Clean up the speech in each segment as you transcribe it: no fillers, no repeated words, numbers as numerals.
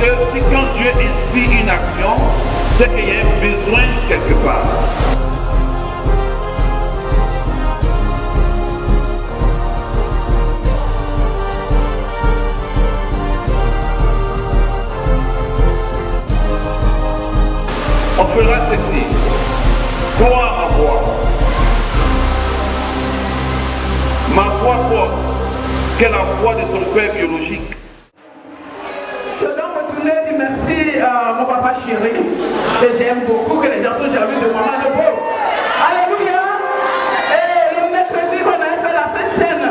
que si quand Dieu inspire une action, c'est qu'il y a un besoin quelque part. On fera ceci. Crois en moi. Ma foi porte qu'est la foi de ton père biologique. Je dois retourner et dire merci à mon papa chéri. Et j'aime beaucoup que les gens soient jaloux de maman de beau. Alléluia. Et le mercredi qu'on avait fait la Sainte Seine,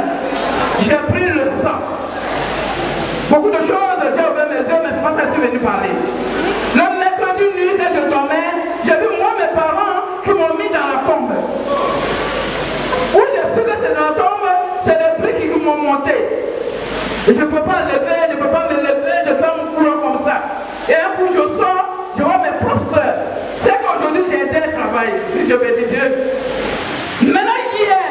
j'ai pris le sang. Beaucoup de choses, Dieu a ouvert mes yeux, mais c'est pas ça que je suis venu parler. Le mercredi nuit, quand je dormais, j'ai vu moi mes parents qui m'ont mis dans la tombe. Où je suis que c'est dans la tombe, c'est les prix qui m'ont monté. Et je ne peux pas lever, je ne peux pas me lever, je fais mon courant comme ça. Et un coup je sors, je vois mes propres soeurs. C'est qu'aujourd'hui j'ai aidé à travailler. Je bénis Dieu. Maintenant hier,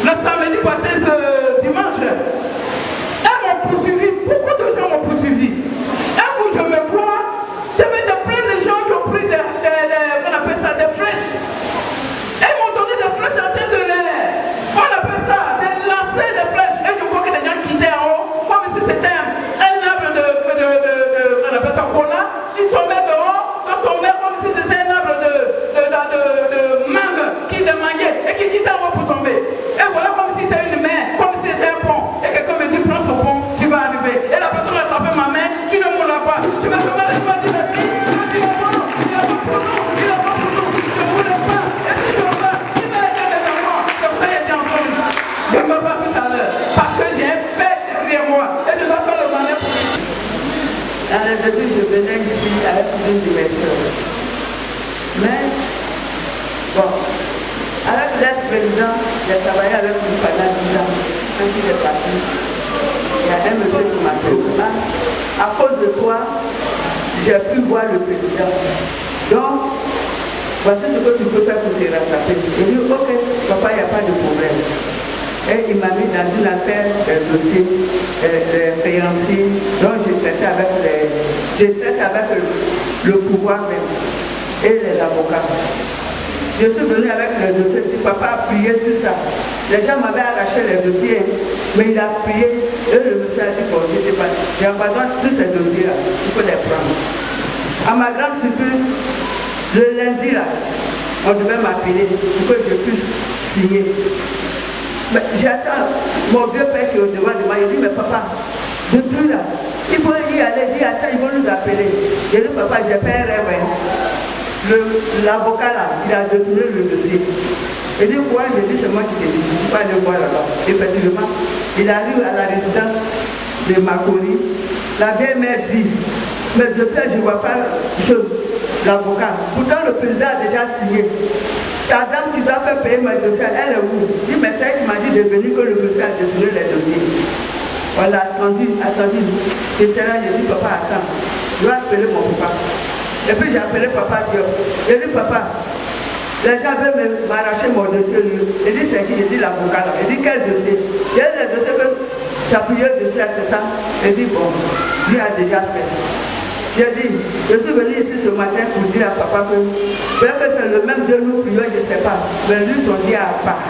le samedi passé, ce dimanche, elles m'ont poursuivi, beaucoup de gens m'ont poursuivi. Un coup je me vois, il y avait plein de gens qui ont pris on appelle ça des flèches. Elles m'ont donné des flèches en train de on appelle ça, de lancer des flèches. Et je vois que les gens quittaient en haut, comme si c'était un arbre on appelle ça cola. Ils tombaient dehors, ils tombaient comme si c'était un arbre de mangue qui démanguait et qui quittait en haut pour tomber. Et voilà comme si c'était une mer, comme si c'était un pont. Et quelqu'un me dit, prends ce pont, tu vas arriver. Et la personne a attrapé ma main, tu ne mourras pas. Je vais vraiment dire merci. Tu es bon, il est bon pour nous, il est bon pour nous. Je ne mourrai pas. Et si tu veux, il va aider mes enfants. C'est pour ça qu'il était ensemble. Je ne me bats tout à l'heure. Parce que j'ai un père derrière moi. Et je dois faire le malin pour lui. Dans le début, je venais ici avec une de mes soeurs. Mais, bon, avec l'ex-président, j'ai travaillé avec lui pendant 10 ans. Quand il est parti, il y a un monsieur qui m'a dit, à cause de toi, j'ai pu voir le président. Donc, voici ce que tu peux faire pour te rattraper. Il dit, ok, papa, il n'y a pas de problème. Et il m'a mis dans une affaire de dossier, de créanciers, dont j'ai traité avec le pouvoir même et les avocats. Je suis venu avec le dossier, si papa a prié sur ça. Les gens m'avaient arraché les dossiers, mais il a prié. Et le monsieur a dit, bon, j'abandonne tous ces dossiers-là, il faut les prendre. À ma grande surprise, le lundi là, on devait m'appeler pour que je puisse signer. Mais j'attends mon vieux père qui est au devant de moi, il dit, mais papa, depuis là, il faut y aller, dire, attends, ils vont nous appeler. J'ai dit, papa, j'ai fait un rêve. L'avocat là, il a détourné le dossier. Il dit, quoi? J'ai dit, c'est moi qui t'ai dit, il faut aller voir là-bas. Effectivement, il arrive à la résidence de Makori. La vieille mère dit, mais depuis je ne vois pas l'avocat. Pourtant, le président a déjà signé. Ta dame qui doit faire payer mes dossiers, elle est où? Il dit, mais c'est elle qui m'a dit de venir que le monsieur a détourné les dossiers. On l'a attendu. J'étais là, j'ai dit, papa, attends, je vais appeler mon papa. Et puis j'ai appelé papa Diop. J'ai dit, papa, les gens veulent m'arracher mon dossier. Il dit, c'est qui? Il dit, l'avocat là. Il dit, quel dossier? Il dit, le dossier que tu as prié le dossier, c'est ça? Il dit, bon, Dieu a déjà fait. J'ai dit, je suis venu ici ce matin pour dire à papa que peut-être que c'est le même Dieu nous prions, je ne sais pas. Mais lui, son Dieu à part.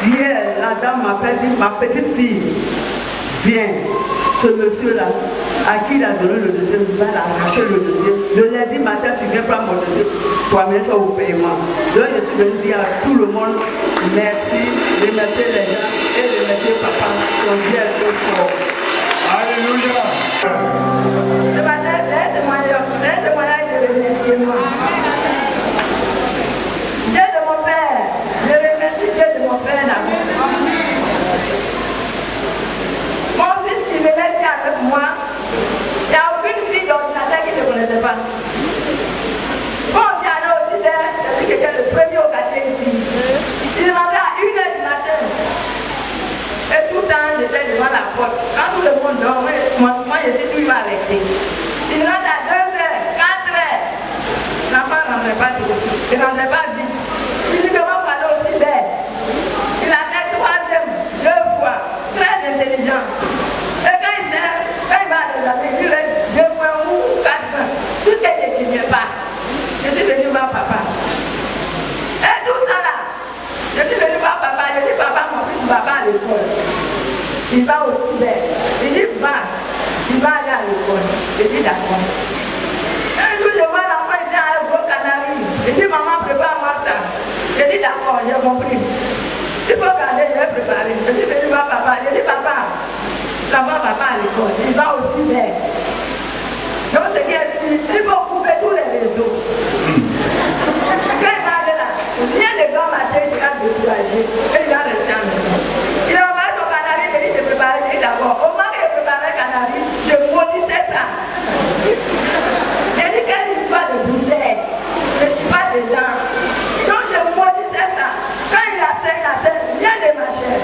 Hier, la dame m'appelle, dit, ma petite fille, viens. Ce monsieur-là, à qui il a donné le dossier, il va l'arracher le dossier. Le lundi matin, tu viens prendre mon dossier pour amener ça au paiement. Donc, je suis venu dire à tout le monde, merci, remercier les gens et remercier papa, son Dieu est trop fort. Alléluia. Ce matin, c'est un témoignage de remerciement. Dieu de mon père, je remercie Dieu de mon père d'amour. Mon fils qui venait ici avec moi, il n'y a aucune fille d'ordinateur qui ne connaissait pas. Bon, on vient là aussi d'air, c'est lui qui était le premier au quartier ici. Il rentrait à 1h du matin. Et tout le temps, j'étais devant la porte. Quand tout le monde dort, moi je suis toujours arrêté. Il rentre à 2h, 4h. L'enfant ne rentrait pas trop. Il ne rentrait pas vite. Il dit que moi, parler aussi d'air. Il a fait 3e, 2 intelligent. Et quand il va à l'examen, il dirait 2 points ou 4 points. Tout ce qu'il n'étudiait pas. Je suis venu voir papa. Et tout ça là, je suis venu voir papa. Je dis, papa, mon fils va pas à l'école. Il va au cyber. Il dit, va. Il va aller à l'école. Je dis, d'accord. Un jour, je vois l'enfant, il dit, un gros canari. Il dit, maman, prépare-moi ça. Je dis, d'accord, j'ai compris. Il faut garder, je vais préparer. Je suis venu voir papa. Je dis, papa, l'enfant va pas à l'école. Il va au cyber. Donc, ce qui est sûr, il faut couper tous les réseaux. Quand il va aller là, rien ne va marcher, il sera découragé. Et il va rester à la maison. Il a envoyé son canari, il dit de préparer, il dit d'abord. Au moment qu'il préparait le canari, je maudissais ça. Il dit quelle histoire de bouteille. Je ne suis pas dedans. Donc je maudissais ça. Quand il a fait, rien ne marchait.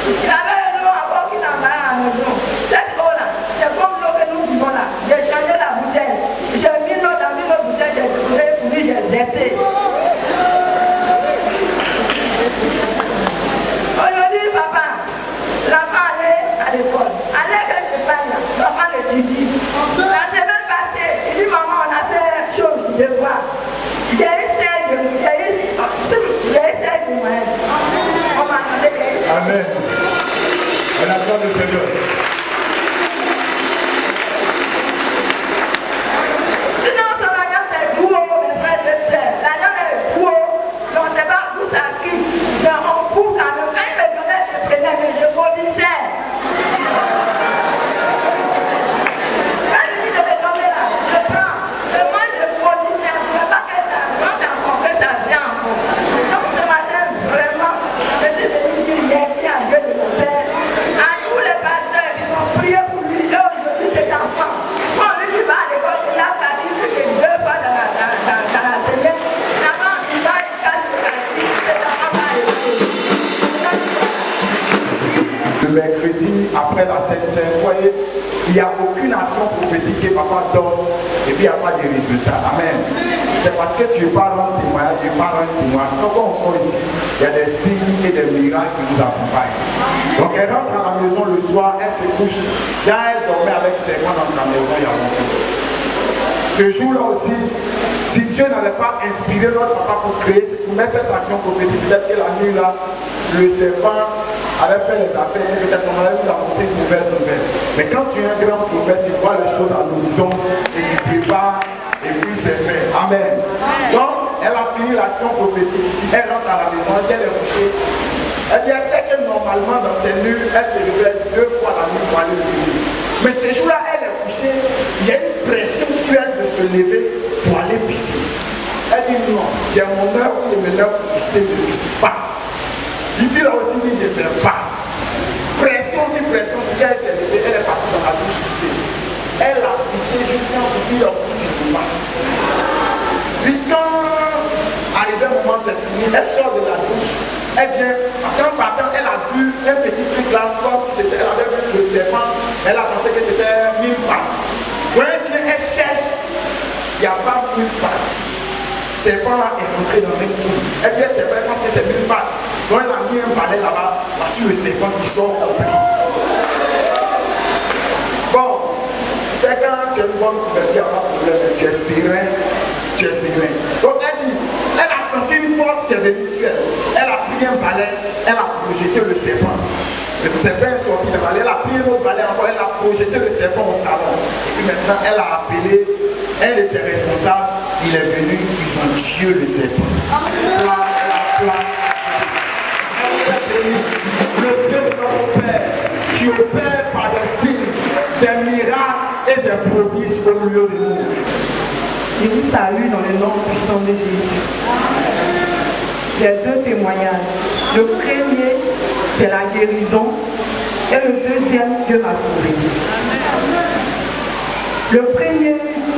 Il avait l'eau encore qui n'en va à la maison. Cette eau-là, c'est comme l'eau que nous buvons là. J'ai changé la bouteille. J'ai mis l'eau dans une autre bouteille, j'ai découvert, pour lui, j'ai dressé. Aujourd'hui, papa, l'enfant allait à l'école. Allez que je parle là, l'enfant l'étudie. La semaine passée, il dit, maman, on a fait chose, devoir. J'ai essayé de moyenne. On m'a demandé de Amen. On acclame le Seigneur. Sinon, son alliance est pour mes frères et sœurs. L'alliance est pour. Donc, on ne sait pas d'où ça quitte. Mais on couvre quand même. Quand il me donnait, je prenais, mais je maudissais. Quand il dit de me donner là, je prends. Mais moi, je maudissais. Je ne voulais pas que ça rentre encore, que ça vienne encore. Donc, ce matin, vraiment, je suis venu dire merci à Dieu de mon Père. À tous les pasteurs qui ont prié pour lui. Et aujourd'hui, cet enfant, quand lui va à l'école, je l'ai appris plus que 2 fois dans la semaine. D'abord, il va, il cache le quartier. Cet enfant va à l'école. Le mercredi, après la Sainte-Seine, vous voyez, il n'y a aucune action prophétique que papa donne et puis il n'y a pas de résultats. Amen. C'est parce que tu n'es pas rendre témoignage, tu n'es pas rendre témoignage. Donc quand on sort ici, il y a des signes et des miracles qui nous accompagnent. Donc elle rentre à la maison le soir, elle se couche. Quand elle dormait avec ses mains dans sa maison, il y a longtemps. Ce jour-là aussi, si Dieu n'avait pas inspiré notre papa pour mettre cette action prophétique, peut-être que la nuit là, le serpent avait fait les appels, peut-être qu'on allait nous annoncer une mauvaise nouvelle. Mais quand tu es un grand prophète, tu vois les choses à l'horizon et tu prépares et puis c'est fait. Amen. Donc, elle a fini l'action prophétique ici. Elle rentre à la maison, elle dit elle est couchée. Elle dit elle sait que normalement dans ses nuits, elle se réveille 2 fois la nuit pour aller au lit. Mais ce jour-là, elle est couchée, il y a une pression sur elle de se lever pour aller pisser. Elle dit non, j'ai mon heure où je me lève pour pisser, je ne pisse pas. Bibi a aussi dit je ne vais pas. Pression sur pression, jusqu'à elle s'est levée, elle est partie dans la douche pisser. Elle a pissé jusqu'à Bibi a aussi fini pas. Jusqu'à arrivé un moment, c'est fini, elle sort de la douche. Elle vient, parce qu'en partant, elle a vu un petit truc là, comme si c'était, elle avait vu le serpent, elle a pensé que c'était 1000 pattes. Quand elle vient, elle cherche, il n'y a pas 1000 pattes. Le serpent là est rentré dans une tour. Elle dit, c'est vrai, parce que c'est 1000 pattes. Donc elle a mis un balai là-bas, voici le serpent qui sort compris. Bon, c'est quand tu as une bonne couverture, il n'y a pas de problème, tu es serein, tu es serein. Donc elle dit, elle a senti une force qui est venue sur elle. Elle a pris un balai, elle a projeté le serpent. Le serpent est sorti de la balai, elle a pris un autre balai encore, elle a projeté le serpent au salon. Et puis maintenant, elle a appelé un de ses responsables, il est venu, ils ont tué le serpent. Le Dieu de notre Père, tu opères par des signes, des miracles et des prodiges au milieu de nous. Je vous salue dans le nom puissant de Jésus. J'ai 2 témoignages. Le premier, c'est la guérison. Et le deuxième, Dieu m'a sauvé. Le premier,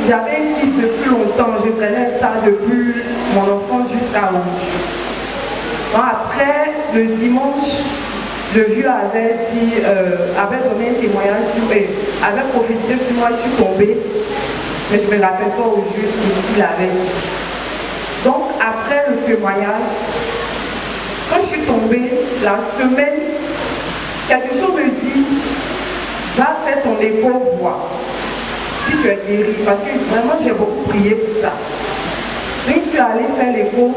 j'avais une kyste depuis longtemps. Je traînais ça depuis mon enfance jusqu'à aujourd'hui. Après, le dimanche, le vieux avait dit, avait donné un témoignage, avait prophétisé sur moi, je suis tombée. Mais je ne me rappelle pas au juste de ce qu'il avait dit. Donc, après le témoignage, quand je suis tombée, la semaine, quelque chose me dit, va faire ton écho-voix. Si tu es guéri, parce que vraiment j'ai beaucoup prié pour ça. Quand je suis allée faire l'écho,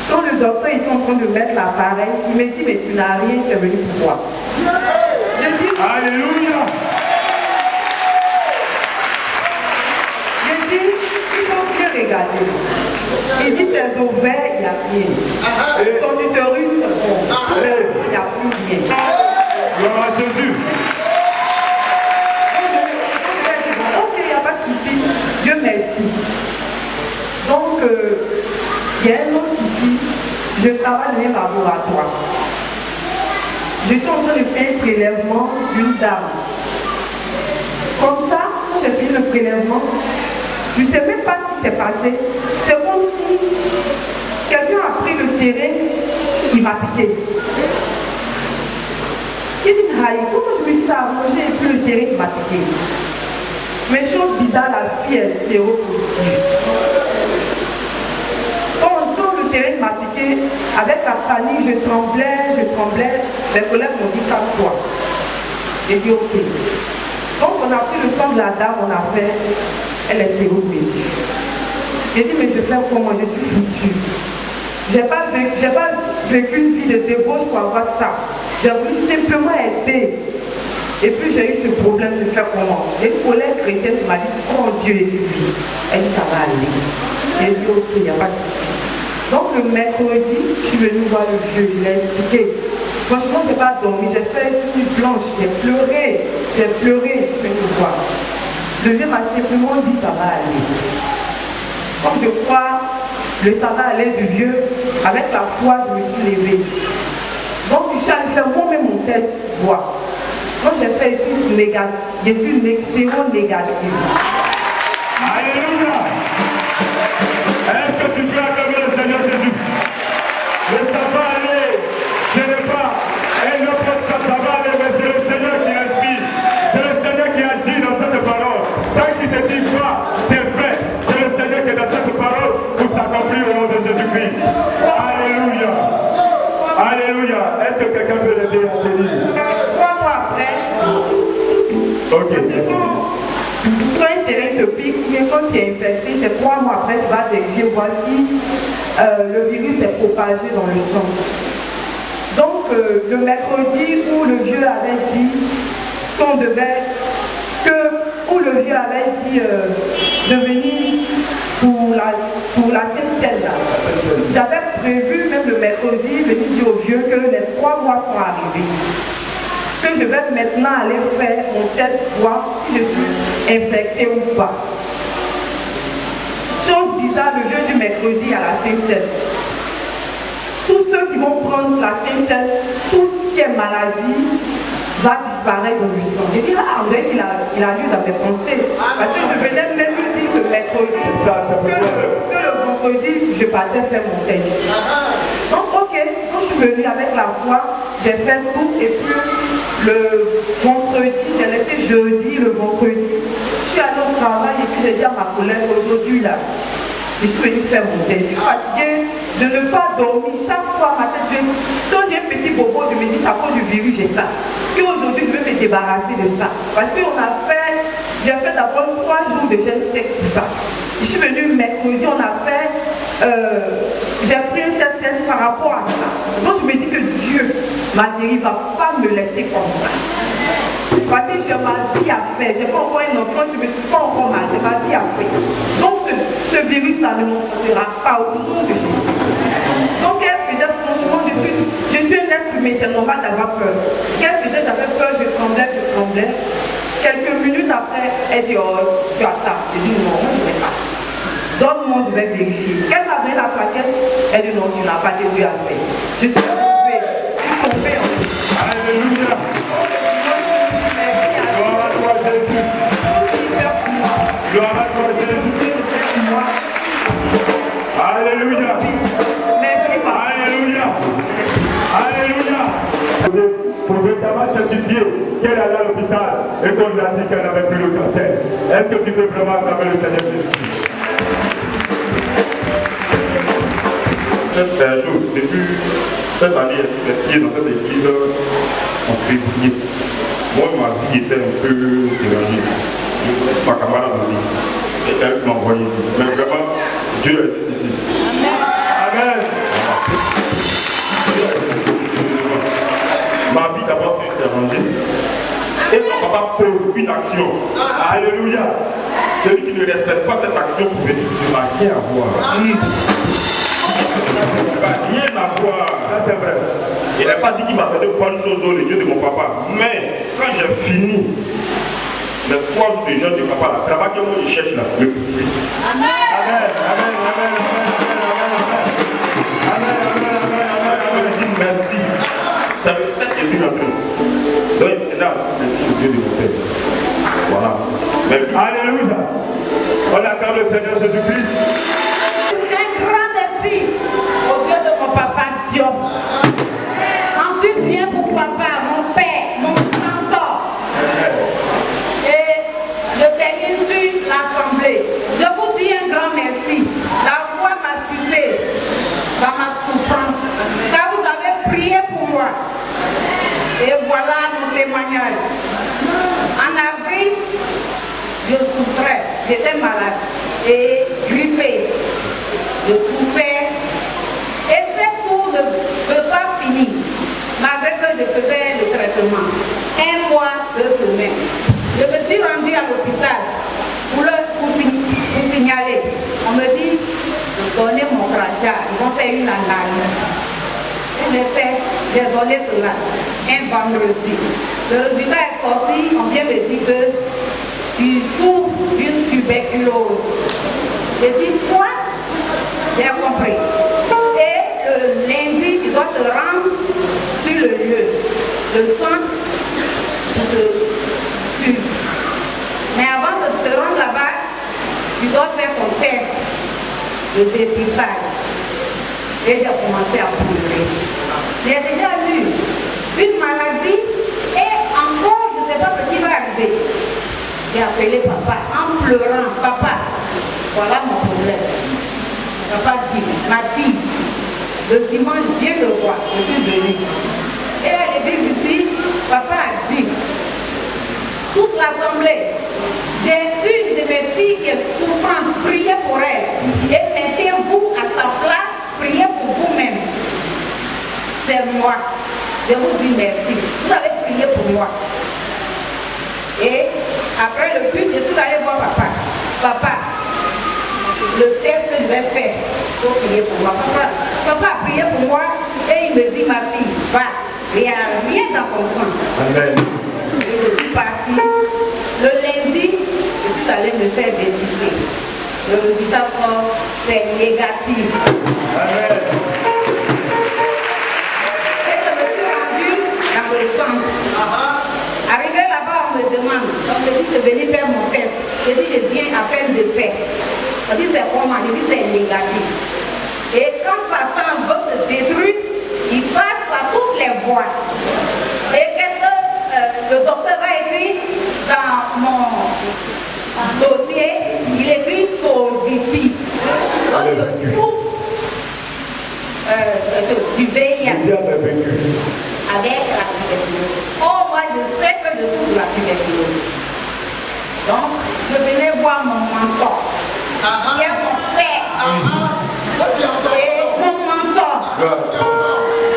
quand le docteur était en train de mettre l'appareil, il m'a dit, mais tu n'as rien, tu es venu pour moi. Je dis, Alléluia. il faut bien regarder. Il dit, tes ovaires, il n'y a rien. Ton utérus, c'est bon. Il n'y a plus rien. Gloire à Jésus. Ok, il n'y a pas de souci. Dieu merci. Donc, il y a un autre souci. Je travaille dans un laboratoire. J'étais en train de faire un prélèvement d'une dame. Comme ça, quand j'ai fait le prélèvement, je ne sais même pas ce qui s'est passé. C'est comme si quelqu'un a pris le seringue, il m'a piqué. Il dit, aïe, comment je me suis arrangée et puis le seringue m'a piqué. Mais chose bizarre, la fille est séropositive. Quand le seringue m'a piqué, avec la panique, je tremblais. Les collègues m'ont dit, calme-toi. J'ai dit, ok. Donc on a pris le sang de la dame, on a fait, elle est séropositive. J'ai dit, mais je fais comment? Je suis foutue. Je n'ai pas vécu une vie de débauche pour avoir ça. J'ai voulu simplement aider. Et puis j'ai eu ce problème, je fais comment? Une collègue chrétienne m'a dit, tu crois en Dieu et lui? Elle dit, ça va aller. J'ai dit, ok, il n'y a pas de souci. Donc le mercredi, je suis venue voir le vieux, je l'ai expliqué. Franchement, je n'ai pas dormi, j'ai fait une nuit blanche, j'ai pleuré, je suis venue le voir. Le vieux m'a simplement dit, ça va aller. Quand je crois, ça va aller du vieux, avec la foi, je me suis levée. Donc je suis allée faire moi-même mon test, voir. Quand j'ai fait une séro-négative. Alléluia. Est-ce que tu peux acclamer le Seigneur Jésus? Le ça va aller. Ce n'est pas un autre ça va aller, mais c'est le Seigneur qui inspire. C'est le Seigneur qui agit dans cette parole. Tant qu'il te dit pas, c'est fait. C'est le Seigneur qui est dans cette parole pour s'accomplir au nom de Jésus-Christ. Alléluia. Alléluia. Est-ce que quelqu'un peut l'aider à tenir? 3 mois après, ok. Quand un seringue te pique, mais quand tu es infecté, c'est 3 mois après, tu vas vérifier, voici, le virus est propagé dans le sang. Donc, le mercredi où le vieux avait dit qu'on devait, où le vieux avait dit de venir pour la Sainte-Seine, j'avais prévu même le mercredi venir dire au vieux que les 3 mois sont arrivés. Que je vais maintenant aller faire mon test, voir si je suis infectée ou pas. Chose bizarre, le vieux du mercredi à la Sainte-Seine. Tous ceux qui vont prendre la Sainte-Seine, tout ce qui est maladie va disparaître dans le sang. J'ai dit, on dirait qu'il a lu dans mes pensées. Parce que je venais même lui dire le mercredi que le vendredi, je partais faire mon test. Donc, ok, quand je suis venue avec la foi, j'ai fait tout et puis le vendredi, j'ai laissé jeudi, le vendredi, je suis allée au travail et puis j'ai dit à ma collègue, aujourd'hui là, je suis venue faire mon test. Je suis fatiguée de ne pas dormir. Chaque fois, ma tête, quand j'ai un petit bobo, je me dis, ça cause du virus, j'ai ça. Et aujourd'hui, je vais me débarrasser de ça. Parce que j'ai fait d'abord 3 jours de gel sec pour ça. Je suis venue mercredi, on a fait, j'ai pris un CSN par rapport à ça. Donc je me dis que Dieu m'a dit, il ne va pas me laisser comme ça. Parce que j'ai ma vie à faire. Je n'ai pas encore un enfant, je ne me suis pas encore mariée, j'ai ma vie à faire. Donc ce virus-là ne m'entrera pas au nom de Jésus. Donc elle faisait, franchement, je suis un être humain, c'est normal d'avoir peur. Elle faisait, j'avais peur, je tremblais. Quelques minutes après, elle dit, oh, tu as ça. Je dis, non, je ne vais pas. Donne-moi, je vais vérifier. Elle m'a donné la plaquette, elle dit, non, tu n'as pas de Dieu à faire. Je suis tombée. Alléluia. Gloire à toi, Jésus. Gloire à toi, Jésus. Alléluia. Merci, papa. Alléluia. Alléluia. Pour véritablement certifier qu'elle allait à l'hôpital et qu'on lui a dit qu'elle n'avait plus le cancer. Est-ce que tu peux vraiment acclamer le Seigneur Jésus? Cette chose, depuis cette année, les pieds dans cette église ont fait briller. Moi, ma vie était un peu dérangée. Ma camarade aussi. Et c'est elle qui m'a envoyé ici. Mais vraiment, Dieu existe ici. Amen. Ma vie d'abord s'est rangée. Et mon papa pose une action. Alléluia. Celui qui ne respecte pas cette action ne va rien avoir. Il ne va rien avoir. Ça c'est vrai. Il n'a pas dit qu'il m'attendait de bonnes choses au Dieu de mon papa. Mais quand j'ai fini les 3 jours de jeûne de papa, là, travail que moi je cherche là, le poursuit. Amen. Amen. Amen. Amen. Amen. Amen. Amen. Amen. Je dis merci. Ça fait 7 que je suis rentré. Donc maintenant, merci au Dieu de mon père. Voilà. Mais, alléluia. On acclame le Seigneur Jésus-Christ. Un grand merci au Dieu de mon papa Diop. Ensuite vient pour papa, mon père, mon mentor. Et je termine sur l'assemblée. Je vous dis un grand merci. La voix m'a assisté dans ma souffrance. Car vous avez prié pour moi. Et voilà mon témoignage. En avril, je souffrais, j'étais malade et grippée. Je toussais. Et cette cours ne veut pas finir, malgré que je faisais le traitement. 1 mois, 2 semaines. Je me suis rendue à l'hôpital pour signaler. On me dit de donner mon crachat. Ils vont faire une analyse. J'ai donné cela un vendredi. Le résultat est sorti, on vient me dire que tu souffres d'une tuberculose. J'ai dit quoi? J'ai compris. Et le lundi, tu dois te rendre sur le lieu, le centre, pour te suivre. Mais avant de te rendre là-bas, tu dois faire ton test de dépistage. Et j'ai commencé à pleurer. J'ai déjà eu une maladie et encore, je ne sais pas ce qui va arriver. J'ai appelé papa en pleurant. Papa, voilà mon problème. Papa dit, ma fille, le dimanche, viens le voir. Je suis venue. Et à l'église ici, papa a dit, toute l'assemblée, j'ai une de mes filles qui est souffrante, priez pour elle. Et mettez-vous à sa place, priez pour vous-même. C'est moi. Je vous dis merci. Vous avez prié pour moi. Et après le culte, je suis allée voir papa. Papa, le test que je vais faire, il faut prier pour moi. Papa a prié pour moi et il me dit, ma fille, va, il n'y a rien dans ton sang. Amen. Et je suis partie. Le lundi, je suis allée me faire dépister. Le résultat sort, c'est négatif. Amen. Dans le centre. Arrivé là-bas, on me demande, on me dit de venir faire mon test. Je dis, je viens à peine de faire. On dit, c'est comment? Je dis, c'est négatif. Et quand Satan veut te détruire, il passe par toutes les voies. Et qu'est-ce que le docteur a écrit dans mon dossier? Il écrit positif. Donc, je souffre du VIH. Avec la tuberculose. Oh, moi je sais que je souffre de la tuberculose. Donc, je venais voir mon mentor. Il y a mon père. Et mon mentor.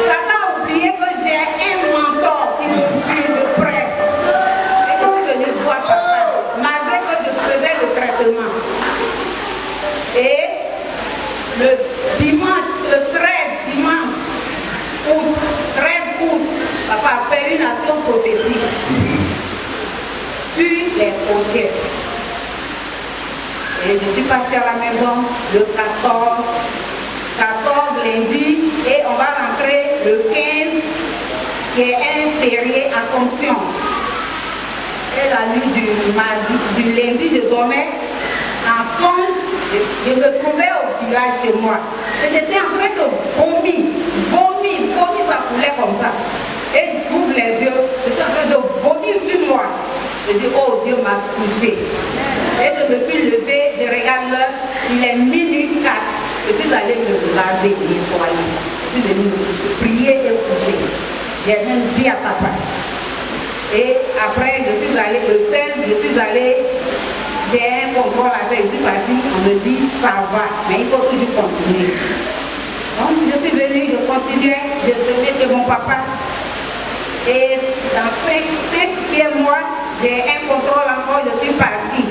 Satan a oublié que j'ai un mentor qui me suit de près. Et je suis venue voir papa, malgré que je faisais le traitement. Et le dimanche, le 13 dimanche, août, 13 août, papa a fait une action prophétique sur les pochettes. Et je suis partie à la maison le 14 lundi, et on va rentrer le 15, qui est un férié Assomption. Et la nuit du lundi, je dormais en songe, je me trouvais au village chez moi. Et j'étais en train de vomir, ça coulait comme ça. Et j'ouvre les yeux, je suis en train de vomir sur moi. Je dis, oh Dieu m'a touché. Et je me suis levée, je regarde l'heure, il est minuit 4. Je suis allée me laver, nettoyer. Je suis venue me coucher, prier et coucher. J'ai même dit à papa, Et après, je suis allée, le 16, je suis allée, j'ai un contrôle à faire, je suis partie, on me dit ça va, mais il faut toujours continuer. Donc je suis venue, je continuais, je venais chez mon papa. Et dans 5e mois, j'ai un contrôle encore, je suis partie.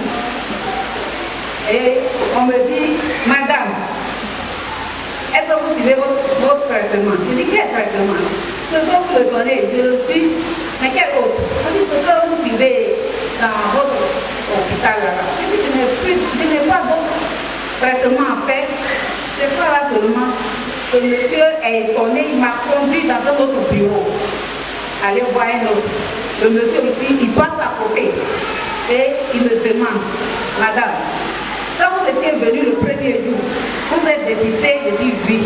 Et on me dit, madame, est-ce que vous suivez votre traitement? Je dis, quel traitement? Ce que vous me donnez, je le suis. Mais quel autre? On dit, ce que vous suivez dans votre hôpital là-bas. Je dis, je n'ai pas d'autre traitement à faire. C'est ça là seulement. Le monsieur est étonné, il m'a conduit dans un autre bureau. Allez voir un autre. Le monsieur aussi, il passe à côté. Et il me demande, madame, quand vous étiez venu le premier jour, vous êtes dépisté? Je dis oui.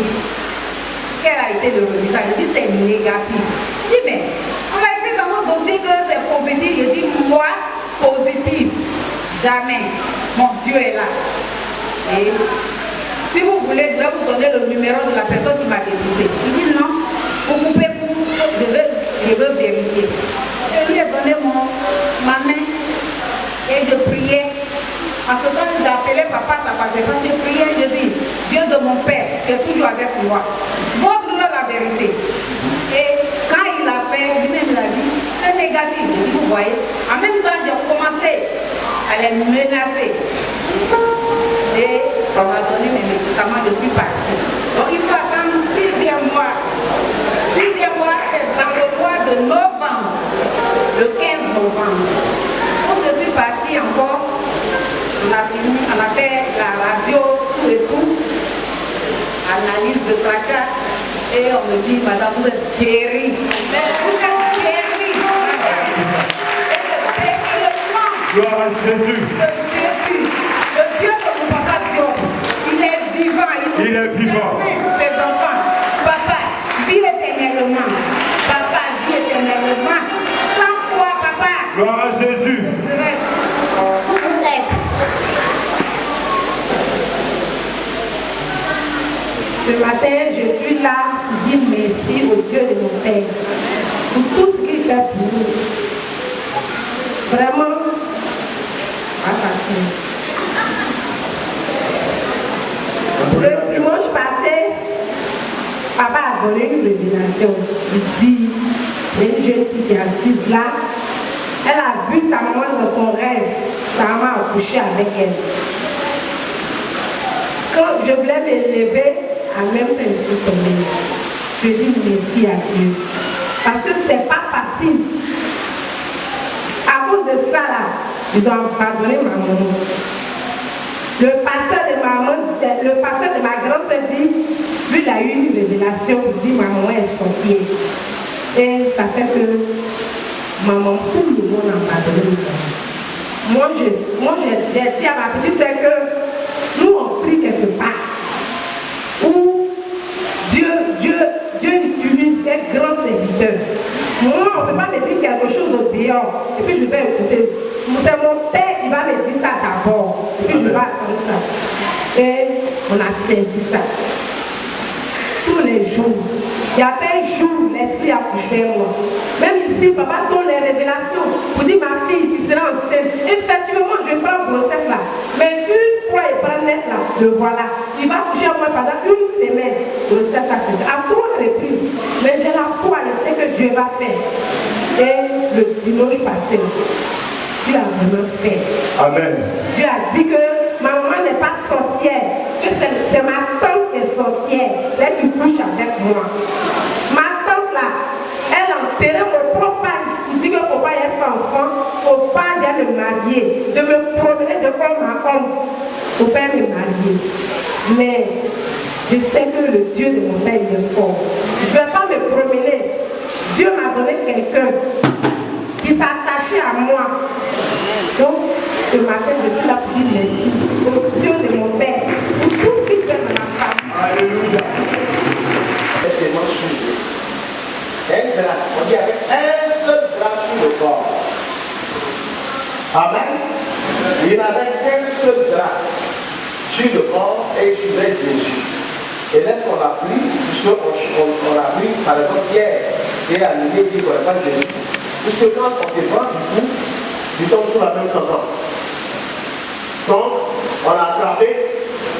Quel a été le résultat? Je dis c'est négatif. Je dis mais on a été dans mon dossier que c'est positif. Je dis moi, positif. Jamais. Mon Dieu est là. Et si vous voulez, je vais vous donner le numéro de la personne qui m'a dépisté. Il dit non, vous coupez pour, je veux vérifier. Je lui ai donné ma main et je priais. En ce temps, j'appelais papa, ça passait pas. Je priais, je dis, Dieu de mon père, tu es toujours avec moi. Montre-le la vérité. Et quand il a fait, lui-même il a dit, c'est négatif. Je dis, vous voyez. En même temps, j'ai commencé à les menacer. Et on m'a donné mes médicaments, je suis partie. Donc il faut attendre 6e mois. 6e mois, c'est dans le mois de novembre. Le 15 novembre. Donc je suis partie encore. On a fini, on a fait la radio, tout et tout, analyse de crachat, et on me dit, madame, vous êtes guérie. Vous êtes guérie. Et le nom. Gloire à Jésus. Le Dieu de mon papa Diop, il est vivant. Il est vivant. Ses enfants, papa, vis éternellement. Papa, vis éternellement. Sans toi, papa. Gloire à Jésus. Ce matin, je suis là pour dire merci au Dieu de mon Père pour tout ce qu'il fait pour nous. Vraiment, pas facile. Le dimanche passé, papa a donné une révélation. Il dit, il y a une jeune fille qui est assise là. Elle a vu sa maman dans son rêve. Sa maman a couché avec elle. Quand je voulais me lever, en même temps, je suis tombée. Je dis merci à Dieu. Parce que c'est pas facile. À cause de ça, là, ils ont abandonné ma maman. Le pasteur de ma grande soeur dit, lui, il a eu une révélation pour dire ma maman est sorcière. Et ça fait que maman, tout le monde a abandonné. Moi, j'ai dit à ma petite soeur que nous, on prie quelque part. Où Dieu utilise un grand serviteur. Moi, on ne peut pas me dire quelque chose au dehors et puis je vais écouter. C'est mon père qui va me dire ça d'abord et puis je vais attendre ça. Et on a saisi ça. Tous les jours. Il y a un jour, l'esprit a couché moi. Même ici, papa donne les révélations pour dire ma fille qui sera enceinte. Effectivement, je prends grossesse là. Mais une fois il prend net là, le voilà. Il va coucher moi pendant une semaine. Grossesse à 3 reprises. Mais j'ai la foi, je sais que Dieu va faire. Et le dimanche passé, Dieu a vraiment fait. Amen. Dieu a dit que ma maman n'est pas sorcière. Que c'est ma tante qui est sorcière. C'est elle qui couche avec moi. Ma tante là, elle enterrait mon propre père. Il dit qu'il ne faut pas y être enfant. Il ne faut pas déjà me marier. De me promener de homme à homme. Il ne faut pas me marier. Mais je sais que le Dieu de mon père il est fort. Je ne vais pas me promener. Dieu m'a donné quelqu'un qui s'est attaché à moi. Donc, ce matin, je suis là pour dire merci au Dieu de mon père pour tout ce qu'il fait dans ma femme. Alléluia. Un drap, on dit avec un seul drap sur le corps. Amen. Il n'avait qu'un seul drap sur le corps et il suivait Jésus. Et lorsqu'on l'a pris, puisqu'on l'a pris, par exemple, Pierre est allumé, il dit qu'on n'a pas Jésus. Puisque quand on te prend du coup, tu tombes sous la même sentence. Donc, on l'a attrapé,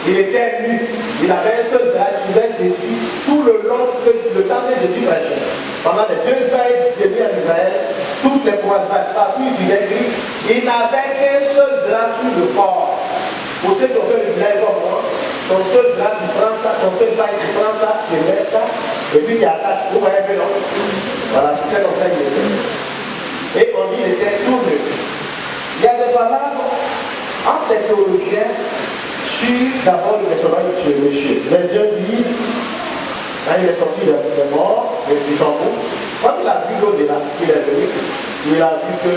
il était nu, il avait un seul drap, il suivait Jésus tout le long, le temps que Jésus prêchait. Pendant les 2 ans et demi en Israël, toutes les croisades, partout il suivait Christ, il n'avait qu'un seul drap sur le corps. Pour ceux qui ont fait le village comme moi, ton seul drap, tu prends ça, ton seul paille, tu prends ça, tu mets ça, et puis tu attaches. Vous voyez bien, non? Voilà, c'était comme ça qu'il était. Et on dit qu'il était tout nu. Il y a des valables entre les théologiens sur d'abord le personnage de ce monsieur. Les uns disent, quand il est sorti de mort, du tombeau, quand il a vu l'au-delà, qu'il est venu, il a vu que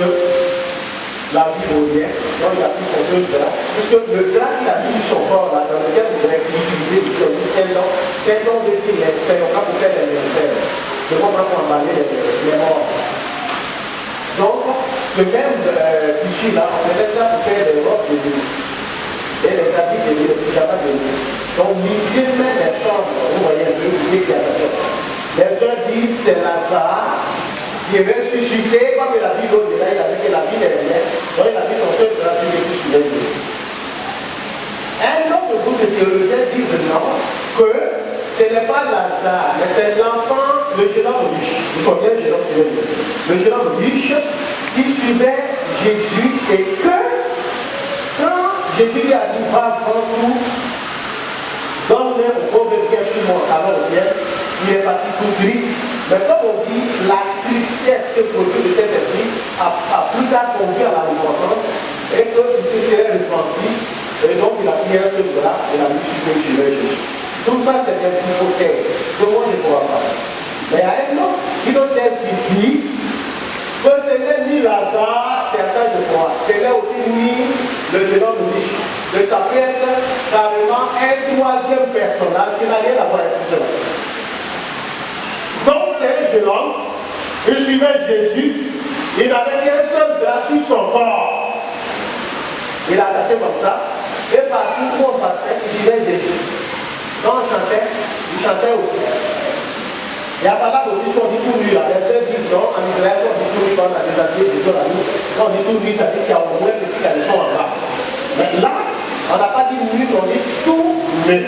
la vie vaut rien, donc il a pris son seul drap, puisque le drap qu'il a mis sur son corps, là, dans lequel vous devez utiliser, c'est long de dire les serres, quand vous faites les serres, je comprends pour emballer les morts. Donc, ce même tissu-là, on met ça pour faire des robes de nuit et les habits de nuit, les pyjamas de nuit. Donc, l'idée même des cendres, vous voyez un peu l'idée qu'il y a derrière. Les gens disent c'est Lazare qui est ressuscité, comme il a vu l'au-delà, il a vu que la vie est réelle, donc il a vu son seul drap sur le cul sur les yeux. Un autre groupe de théologiens disent non, que ce n'est pas Lazare, mais c'est l'enfant, le jeune homme riche. Vous savez bien le jeune homme, le jeune homme riche qui suivait Jésus et que quand Jésus lui a dit va avant tout, donne-le au pauvre qui est chez moi, alors au ciel, il est parti tout triste. Mais comme on dit, la tristesse que produit de cet esprit a plus tard conduit à la repentance et qu'il se serait repenti. Et donc il a pris un seul bras et a mis sur Jésus. Tout ça, c'est des hypothèses. Donc moi, je ne crois pas. Mais il y a une autre thèse qui dit que ce n'est ni Lazare, c'est à ça que je crois. Ce n'est aussi ni le jeune homme riche. Que ça peut être carrément un troisième personnage qui n'a rien à voir avec tout cela. Donc c'est un jeune homme, il suivait Jésus, il n'avait qu'un seul drap sur son corps. Il a attaché comme ça, et partout où on passait, il suivait Jésus. Quand on chantait, il chantait aussi. Il y a pas là aussi, si on dit tout nu, là, les gens disent non, en Israël, on dit tout nu, quand on a des habits de Dieu là, quand on dit tout nu, ça veut dire qu'il y a au moins des petits caleçons en bas. Mais là, on n'a pas dit nu, on dit tout nu.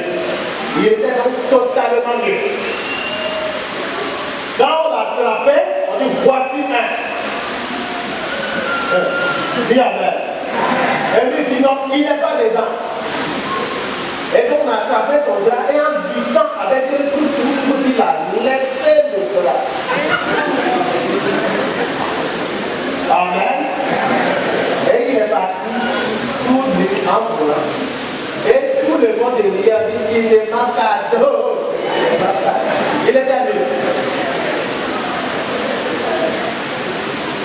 Il était donc totalement nu. Quand on l'attrapait, on dit voici un. Dis amen. Et lui dit non, il n'est pas dedans. Et donc on a attrapé son drap et en luttant avec un tout, il a laissé le drap. Amen. Et il est parti tout nu en volant. Et tout le monde lui a dit qu'il est matador. Il était nu.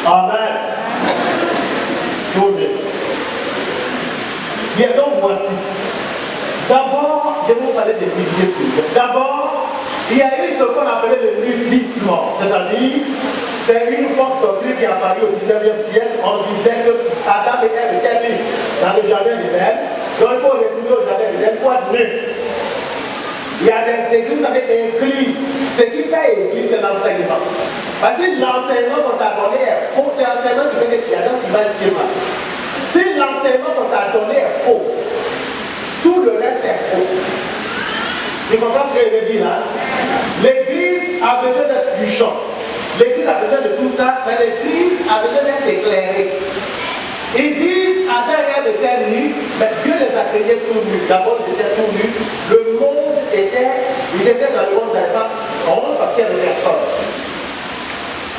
Amen. Tout nu. Bien, donc voici. D'abord, je vais vous parler de nudité spirituelle. D'abord, il y a eu ce qu'on appelait le nudisme, c'est-à-dire, c'est une forte doctrine qui est apparue au 19e siècle. On disait que Adam et Ève étaient nus dans le jardin d'Éden, donc il faut retourner au jardin d'Éden, il faut être nu. Il y a des églises avec des églises. Ce qui fait église, c'est l'enseignement. Parce que l'enseignement qu'on t'a donné est faux, c'est l'enseignement qui fait qu'il y a des qui va le mal. Si l'enseignement qu'on t'a donné est faux, tout le reste est faux. Tu comprends ce que je veux dire là? L'église a besoin d'être puissante. L'église a besoin de tout ça, mais l'église a besoin d'être éclairée. Ils disent Adam et Ève étaient nus, mais Dieu les a créés tout nus. D'abord, ils étaient tout nus. Le monde était, ils étaient dans le monde, ils n'avaient pas honte parce qu'il n'y avait personne.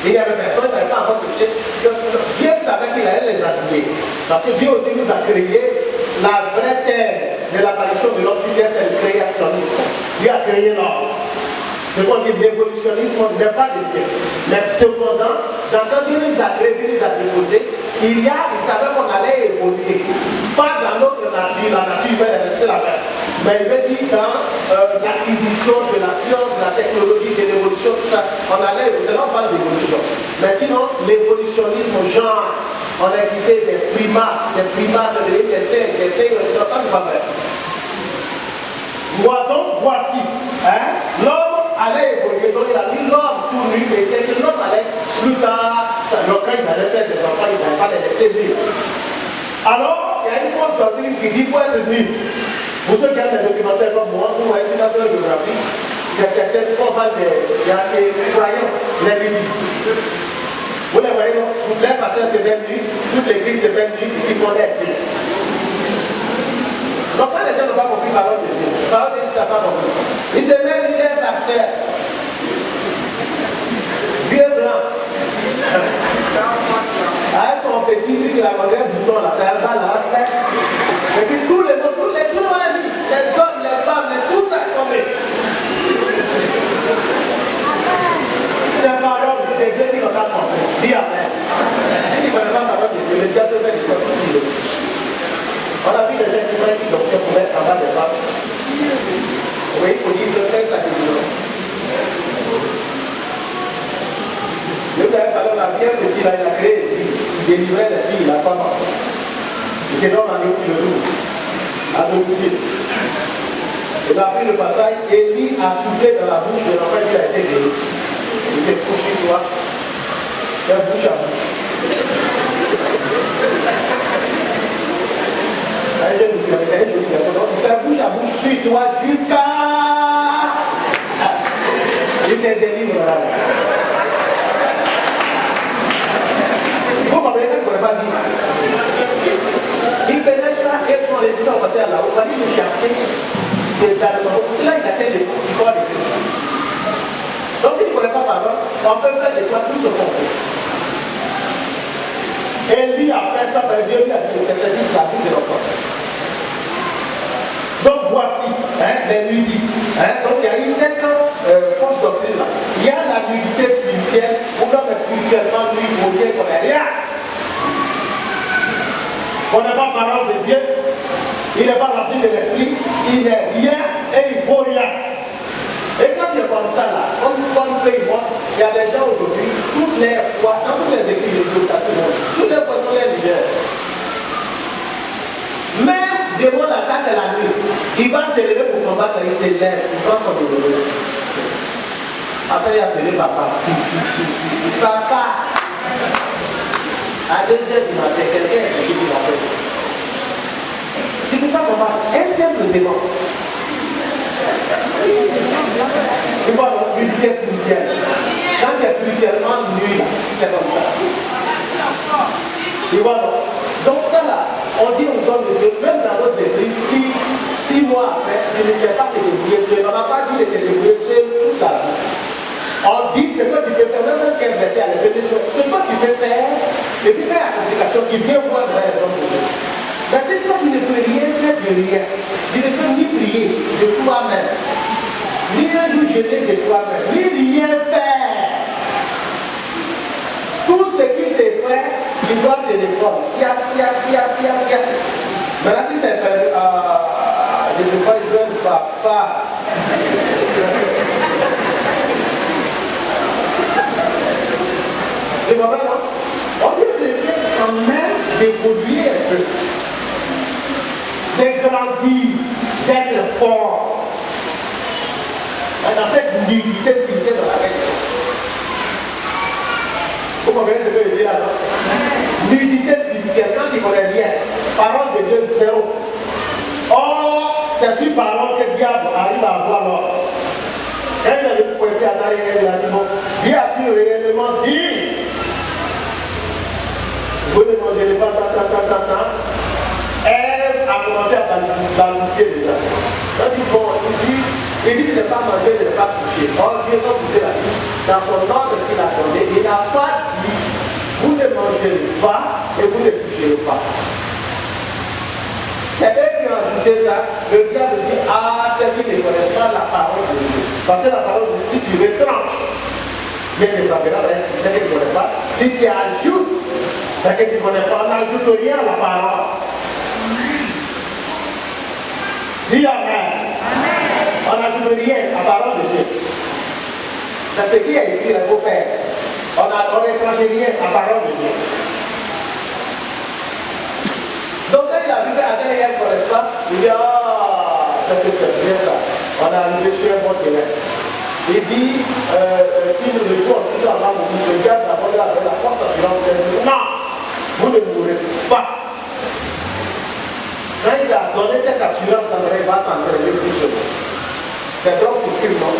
Il n'y avait personne, il n'avait pas encore péché. Dieu savait qu'il allait les habiller. Parce que Dieu aussi nous a créé la vraie thèse de l'apparition de l'homme sur terre, c'est le créationnisme. Dieu a créé l'homme. Ce qu'on dit l'évolutionnisme n'est pas de Dieu. Mais cependant, quand Dieu nous a créé, Dieu nous a déposé, il savait qu'on allait évoluer. Pas dans notre nature, la nature humaine c'est la même. Mais il veut dire dans l'acquisition de la science, de la technologie, de l'évolution, tout ça, on allait évoluer. Là on parle d'évolution. Mais sinon, l'évolutionnisme, genre, on a quitté des primates, des singes, ça c'est pas vrai. Donc voici, hein, l'homme allait évoluer, donc il a mis l'homme tout nu, et c'est que l'homme allait plus tard, quand ils allaient faire des enfants, ils n'allaient pas les laisser vivre. Alors, il y a une fausse doctrine qui dit qu'il faut être nu. Pour ceux qui aiment les documentaires comme moi, vous voyez sur National Geographic, il y a certaines il y a des croyances nudistes. Vous les voyez, non? Toutes les pasteurs se mettent nus, toute l'église se met nue, ils font des cultes. Donc quand les gens n'ont pas compris la parole de Dieu, la parole de Dieu n'a pas compris. Ils se mettent nus des pasteurs. Vieux blanc. Avec son petit truc, il a mangé un bouton là, ça va là. Et puis tout le monde a dit, les hommes, les femmes, tout ça est tombé. C'est parole de Dieu qui n'a pas compris. Dis amen. Si tu ne connais pas la parole de Dieu, le diable te fait du tout ce qu'il veut. On a vu des gens qui prennent une option pour mettre en bas des femmes. Oui, pour dire de faire sa délivrance. Je vous avais parlé, on a bien petit là, il a créé l'église, il délivrait les filles, la femme. Il était dans l'année qui le loue, à domicile. Il a pris le passage, Élie a soufflé dans la bouche de l'enfant qui a été guéri. Il s'est couché, toi, de bouche à bouche. C'est une jolie version. Donc, il fait bouche à bouche sur toi jusqu'à. Il te délivre là. Vous comprenez qu'on ne pourrait pas dire. Il faisait ça et son les disant passer à la haut, il nous chasser des talents. C'est là qu'il a fait du corps de Christ. Donc si tu ne connais pas parole, on peut faire des points plus se confondre. Et lui a fait ça, Dieu lui a dit que c'est dit la bouche de l'enfant. Donc voici les nudistes. Donc il y a eu cette fausse doctrine là. Il y a la nudité spirituelle, où l'homme est spirituellement nu, il faut dire qu'on n'est rien. On n'a pas parole de Dieu, il n'est pas rempli de l'esprit, il n'est rien et il ne vaut rien. Et quand il est comme ça là, comme fait une montre, il y a des gens aujourd'hui, toutes les fois, dans toutes les églises de Dieu, toutes les fois sont les leaders. Même démon l'attaque la nuit, il va se lever pour combattre, il se lève, il prend son bébé. Après il a appelé papa, papa. À 2 heures du matin, quelqu'un est qui m'appelle. Tu ne peux pas combattre un simple démon. Tu vois, l'unité spirituelle. Quand tu es spirituellement nu, c'est comme ça. Tu vois, donc ça là, on dit aux hommes de Dieu, même dans nos églises, 6 mois après, tu ne sais pas te débrouiller seul. On n'a pas dit de te débrouiller seul toute la vie. On dit ce que tu peux faire, même qu'un verset à la bénédiction, ce que tu peux faire, et puis quand il y a la complication, tu viens voir dans les hommes de Dieu. Mais si toi tu ne peux rien faire de rien, tu ne peux ni prier de toi-même, ni un jour jeûner de toi-même, ni rien faire. Tout ce qui te fait, tu dois te défendre. Fia. Maintenant si c'est fait, je ne peux pas jouer le papa. Tu comprends, non? On dit que c'est quand même d'évoluer un peu, de grandir, d'être fort. Dans cette nudité spirituelle dans laquelle ils sont. Vous comprenez ce que je dis là, non? Nudité spirituelle, quand tu connais rien, parole de Dieu zéro. Or, c'est sur parole que le diable arrive à avoir l'ordre. Quand il a vu pousser à l'arrière, il a dit, bon, Dieu a-t-il réellement dit? Vous ne mangerez pas, Elle a commencé à balbutier déjà. Elle dit, bon, il dit de ne pas manger, de ne pas coucher. Or, Dieu va pousser la vie. Dans son ordre qu'il a donné, il n'a pas dit, vous ne mangerez pas et vous ne coucherez pas. C'est eux qui ont ajouté ça. Le diable dit, ceux qui ne connaissent pas la parole de Dieu. Parce que la parole de Dieu, si tu retranches, mais tu frapperas, c'est que tu ne connais pas. Si tu ajoutes, c'est que tu ne connais pas, on n'ajoute rien à la parole. Dis Amen. On n'ajoute rien à la parole de Dieu. C'est ce qui est écrit, il faut faire. On n'étrange rien à la parole de Dieu. Donc quand il a vu qu'Adam et Ève ne connaissent pas, il dit, c'est que c'est bien ça. On est arrivé chez un bon terrain. Il dit, si le jour en plus avant, le diable d'abord avec la force assurante, non, vous ne mourrez pas. Quand il t'a donné cette assurance, il va t'entraîner tout seul. C'est donc pour film, non?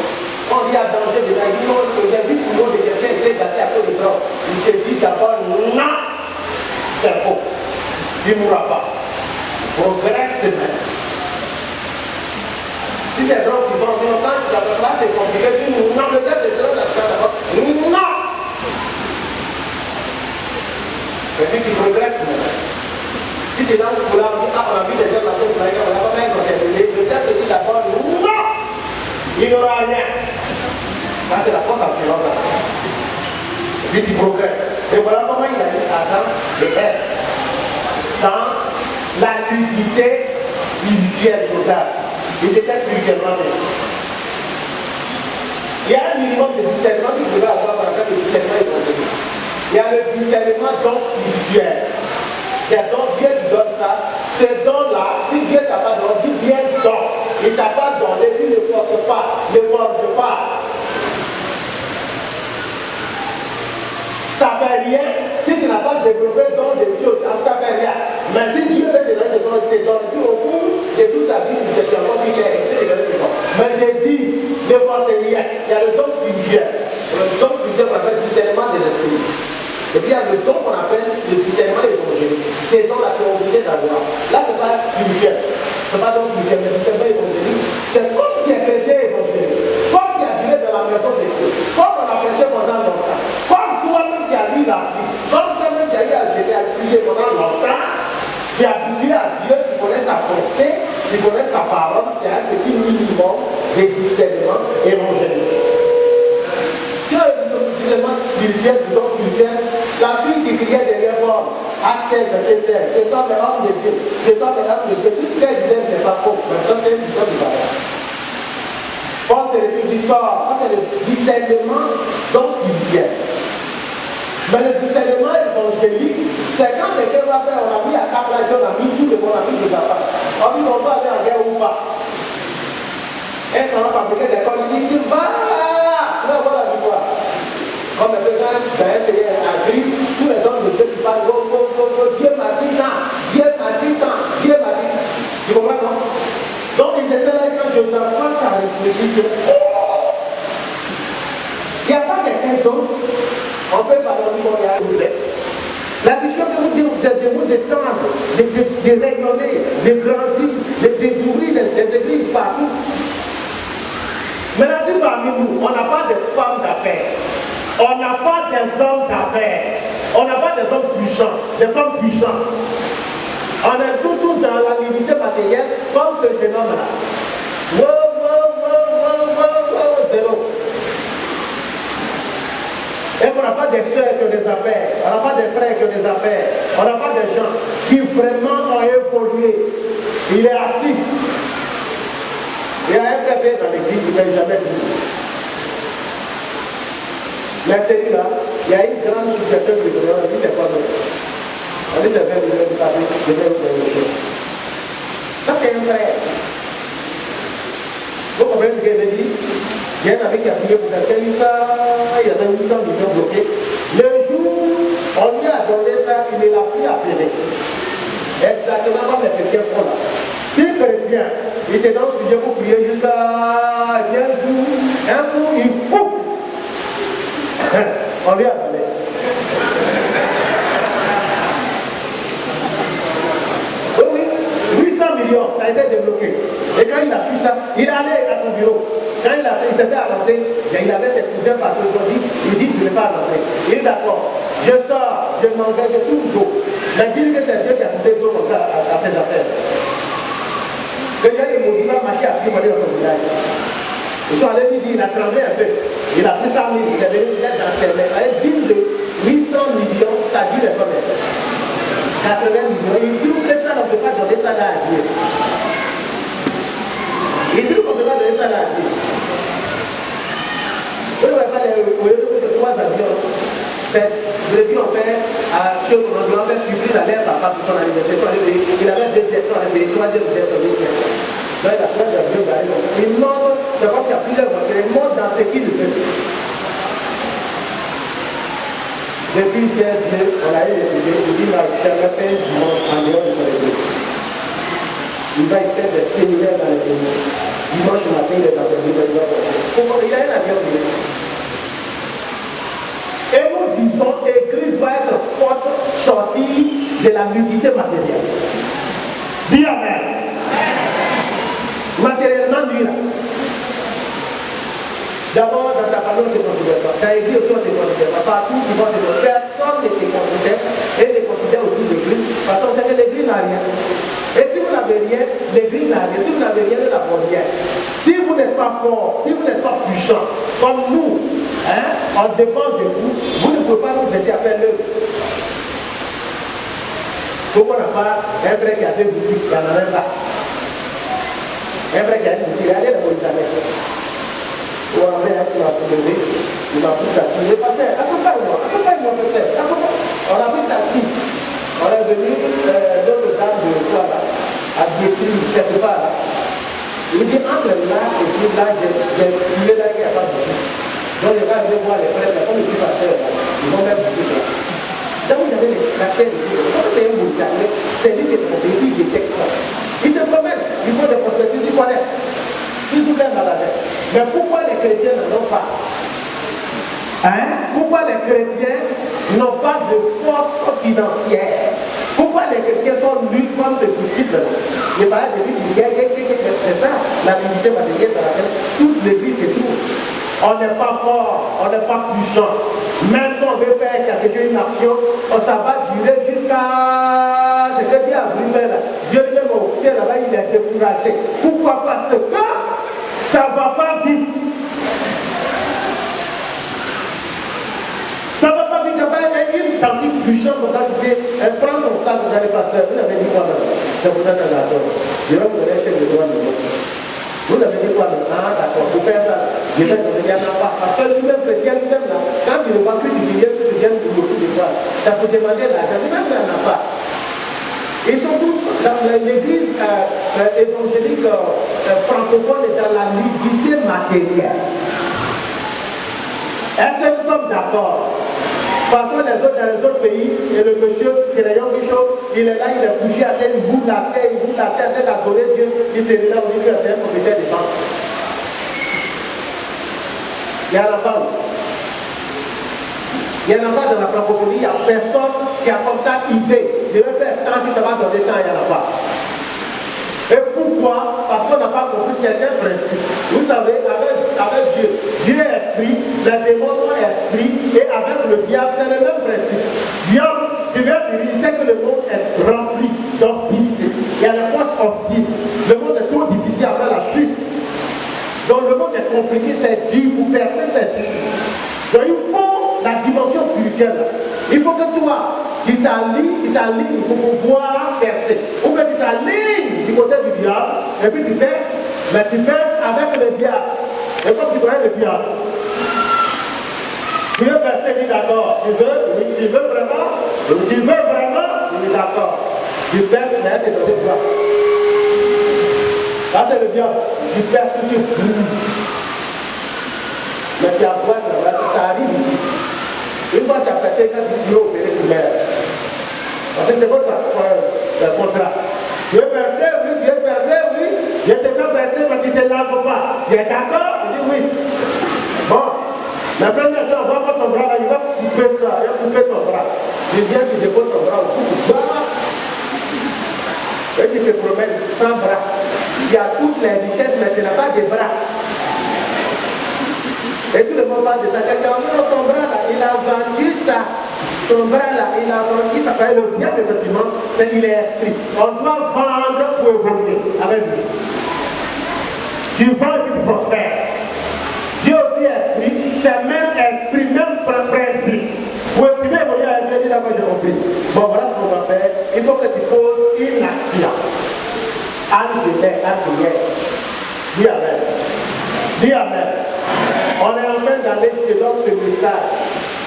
Quand il y a danger dedans, il dit non, le début pour nous, les gens étaient gâtés à cause de drogue. Il te dit d'abord, non, c'est faux. Tu ne mourras pas. Progresse même. Si c'est drogue, tu vends longtemps, ça c'est compliqué. Tu dis non, le diable est drogue, d'abord. Non! Et puis tu progresses même. Si tu es dans ce coup-là, on dit, ah, on a vu des gens dans ce coup-là, on n'a pas bien terminé. Le diable te dit d'abord, non! Il n'y aura rien. Ça, c'est la fausse assurance là. Et puis tu progresses. Et voilà comment il a mis Adam et Ève dans la nudité spirituelle totale. Ils étaient spirituellement nés. Il y a un minimum de discernement qu'il devait avoir par rapport au discernement évangélique. Il y a le discernement don spirituel. C'est donc Dieu qui donne ça. Ce don-là, si Dieu t'a pas donné, dis bien don. Il t'a pas donné, puis ne force pas, ne forge pas. Ça fait rien si tu n'as pas développé le don de Dieu, ça fait rien. Mais si Dieu veut te donner ce don, il te donne. Puis au bout de toute ta vie, tu te encore plus clair. Mais j'ai dit, ne force rien. Il y a le don spirituel. Le don spirituel qu'on appelle discernement des esprits. Et puis il y a le don qu'on appelle le discernement évangélique. C'est le don là qu'on est obligé d'avoir. Là, ce n'est pas spirituel. Ce n'est pas don spirituel, mais discernement évangélique. C'est comme tu es chrétien évangélique. Comme tu as duré dans la maison de Dieu. Comme on a prêché pendant longtemps. Comme toi-même tu as lu la Bible. Comme toi-même tu as eu à gérer, à prier pendant longtemps. Tu es habitué à Dieu, tu connais sa pensée, tu connais sa parole, tu as un petit minimum de discernement évangélique. Si on a le discernement spirituel, du don spirituel, la fille qui criait derrière moi, Axel, verset 16, c'est toi, mais homme de Dieu, c'est toi, mais homme de Dieu. Tout ce qu'elle disait n'était pas faux, mais toi, tu es du bagage. Paul se réfère du sort, ça c'est le discernement don spirituel. Mais le discernement évangélique, c'est quand quelqu'un va faire, on a mis à Cap là, on a mis tout le monde, on a mis Josaphat. On dit, on va aller en guerre ou pas. Elle s'en va fabriquer des corps, il dit, tu vas avoir la victoire. Comme un peu quand dans un pays à Grise, tous les hommes de Dieu qui parlent, Dieu m'a dit tant, Dieu m'a dit tant, Dieu m'a dit. Tu comprends non? Donc ils étaient là quand Josaphat a réfléchi que, il n'y a pas quelqu'un d'autre. On peut parler de vous êtes. La mission que vous dites, vous êtes de vous étendre, de rayonner, de grandir, d'ouvrir les églises partout. Maintenant, si parmi nous, on n'a pas de femmes d'affaires, on n'a pas des hommes d'affaires, on n'a pas des hommes puissants, des femmes puissantes. On est tous dans la limité matérielle, comme ce jeune homme-là. Zéro. Et on n'a pas des soeurs qui ont des affaires, on n'a pas des frères qui ont des affaires, on n'a pas des gens qui vraiment ont évolué. Il est assis. Il y a un frère dans l'église qui ne l'a jamais dit. Mais celui-là, il y a une grande situation qui est on dit c'est pas vrai. On dit c'est 20 millions de passé, je vais vous donner. Ça c'est un frère. Vous comprenez ce qu'il veut dire? Il y a un ami qui a prié pour quelqu'un, il y avait 800 millions bloqués. Le jour où on lui a donné ça, il ne l'a plus appelé. Exactement comme les chrétiens font là. Si le chrétien, il était dans le sujet pour prier jusqu'à un coup, il coupe. On lui a donné. Oui, 800 millions, ça a été débloqué. Et quand il a su ça, il est allé à son bureau. Quand il s'est fait avancer, il avait ses cousins partout. Il dit qu'il ne veut pas rentrer. Il est d'accord. Je sors, je m'engage, je tourne d'eau. Mais dis que c'est Dieu qui a coupé d'eau comme ça à ses affaires. Que Dieu les motive à marcher à pied dans son village. Ils sont allés lui dire, il a tremblé un peu. Il a pris 100 000, il est venu dans ses mains. Elle dit de 800 millions, ça dit le combien? 80 millions. Il trouve que ça, on ne peut pas donner ça là à Dieu. Il trouve qu'on ne peut pas donner ça là à Dieu. Vous ne voyez pas les 3 avions. Le but on fait à ceux qu'on doit faire surprise à l'air papa pour son anniversaire. Il avait 2 jets, on avait 3e jet. Donc il a 3 avions. Il monte c'est comme qu'il y a plusieurs voitures. Il monte dans ce qu'il veut. Depuis CFD, on a eu les idées, il dit là, il fait dimanche en dehors de son église. Il va y faire des séminaires dans l'église. Dimanche matin, il est dans l'église. Il a un avion. Et nous disons, l'église doit être forte, sortie de la nudité matérielle. Dis Amen. Matériellement nul. D'abord, dans ta famille, on ne te considère pas. Dans l'église aussi, on ne te considère pas. Partout, tu vas te considérer. Personne ne te considère. Et ne considère aussi l'église. Parce qu'on sait que l'église n'a rien. Et si vous n'avez rien, l'église n'a rien. Si vous n'avez rien, elle n'a rien. Si vous n'êtes pas fort, si vous n'êtes pas puissant, comme nous, on dépend de vous, vous ne pouvez pas nous aider à faire l'œuvre. Pourquoi on n'a pas un frère qui a deux boutiques, il n'y en a même pas. Un frère qui a une boutique, allez la Mauritanie. Ou un frère qui m'a soulevé, il m'a pris le taxi. Il est passé, accompagne-moi, frère. On a pris le taxi. On est venu l'autre dame de quoi là, à Biétri, quelque part là. Il dit entre là et puis là, j'ai fumé là, il n'y a pas de boutique. Donc il va aller voir les frères, comme il dit pasteur là, ils vont mettre boutique là. Donc vous avez la terre de Dieu. Comme c'est un boutique, c'est lui qui est trompé, lui qui détecte ça. Ils se promènent, il faut des prospectus, ils connaissent. Ils ouvrent un magasin. Mais pourquoi les chrétiens n'en ont pas? Pourquoi les chrétiens n'ont pas de force financière? Pourquoi les chrétiens sont nuls comme ce disciple? Il paraît de lui, c'est ça, la dignité matérielle dans laquelle toute l'église se trouve. On n'est pas fort, on n'est pas puissant. Même quand on veut faire quelque chose, une action, ça va durer jusqu'à ce que Dieu a voulu faire là. Dieu lui-même au ciel là-bas, il est découragé. Pourquoi? Parce que ça ne va pas vite. Ça ne va pas vite. Il n'y a pas une tactique puissante comme ça qui dit prends son sac, vous allez passer. Vous avez dit quoi maintenant? C'est pour être d'accord. Je vais vous donner un chèque de droit de l'autre. Vous avez dit quoi maintenant? Ah, d'accord, vous faites ça. Je vais vous donner un pas. Parce que lui-même, chrétien, lui-même, là, quand il ne voit plus du filier, que tu viens pour beaucoup de toi, ça peut demander l'argent. Lui-même, il n'en a pas. Ils sont tous dans l'église évangélique francophone et dans la nudité matérielle. Est-ce que nous sommes d'accord? Parce que dans les autres pays, et le monsieur, c'est le Young Bishop, il est là, il est couché à terre, il boule la terre, tête à donner Dieu, il s'est là, on dit que c'est un propriétaire de banque. Il y en a pas. Il n'y en a pas dans la francophonie, il n'y a personne qui a comme ça idée. Je vais faire tant que ça va donner tant, il n'y en a pas. Et pourquoi? Parce qu'on n'a pas compris certains principes. Vous savez, avec Dieu, Dieu est esprit, les démons sont esprits, et avec le diable, c'est le même principe. Diable, tu viens dire, il sait que le monde est rempli d'hostilité. Il y a des forces hostiles. Le monde est trop difficile après la chute. Donc le monde est compliqué, c'est dur. Pour percer, c'est dur. Donc il faut la dimension spirituelle. Il faut que toi, tu t'alignes pour pouvoir percer. Ou que tu t'alignes du côté du diable, et puis tu perces, mais tu perces avec le diable. Et comme tu connais le diable, tu veux percer, il est d'accord. Tu veux vraiment? Tu veux vraiment? Il est d'accord. Tu perces, mais tu es dans le droit. Ça c'est le diable. Tu perces tout sur tout. Mais tu as droit, ça arrive ici. Une fois que tu as percé, quand tu veux opérer, tu meurs. Parce que c'est votre contrat. Tu veux percer, oui, tu veux percer, oui. Je te fais percer, mais tu ne te laves pas. Tu es d'accord? Tu dis oui. Bon. La première chose, on va pas ton bras là, il va couper ça, il va couper ton bras. Il vient, tu déposes ton bras au cou. Et tu te promènes sans bras. Il y a toutes les richesses, mais tu n'as pas de bras. Et tout le monde parle de ça. Son bras là, il a vendu ça. Son bras là, il a vendu ça. Le diable, effectivement, c'est qu'il est esprit. On doit vendre pour évoluer avec lui. Tu vends et puis tu prospères. Dieu aussi est esprit, c'est même esprit, même principe. Pour tu veux évoluer avec Dieu, dis là, moi j'ai compris. Bon, voilà ce qu'on va faire. Il faut que tu poses une action. Anne Genève, Anne prière. Dis Amen. Dis Amen. On est en train d'aller, je te donne ce message.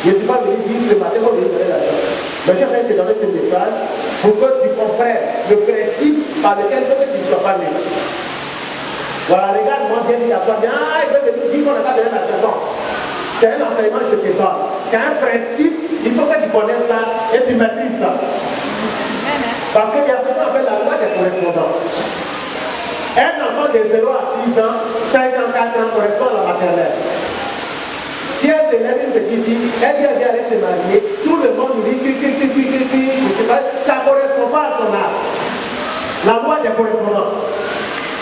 Je ne suis pas venu dire ce matin qu'on vient donner l'argent. Mais je vais te donner ce message pour que tu comprennes le principe par lequel il faut que tu ne sois pas né. Voilà, regarde-moi bien, il t'assoit bien. Ah, il veut nous dire qu'on n'a pas donné la raison. C'est un enseignement, je te donne. C'est un principe, il faut que tu connaisses ça et tu maîtrises ça. Parce qu'il y a ce qu'on appelle la loi des correspondances. Un enfant de 0 à 6 ans, 54 ans correspond à la maternelle. Si elle s'élève une petite fille, elle dit elle vient aller se marier, tout le monde lui dit ça ne correspond pas à son âge. La loi des correspondances.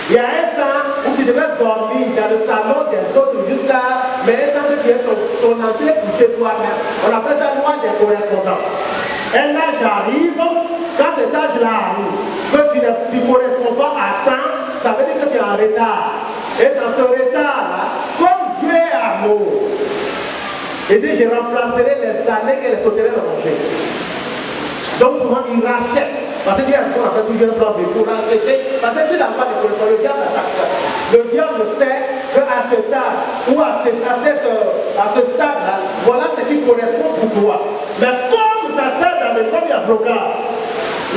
Il y a un temps où tu devais dormir dans le salon des autres jusqu'à. Mais un temps que tu es ton entrée couchée toi-même. On appelle ça loi des correspondances. Un âge arrive, quand cet âge-là arrive, que tu ne corresponds pas à temps, ça veut dire que tu es en retard. Et dans ce retard-là, comme Dieu est amour, il dit je remplacerai les années que les sauterelles ont mangées. Donc souvent il rachète. Parce qu'il y a ce qu'on appelle toujours un plan B pour racheter. Parce que c'est la loi de correspondance, le diable attaque ça. Le diable sait qu'à ce stade, ou à ce stade-là, voilà ce qui correspond pour toi. Mais comme Satan, comme il y a blocage,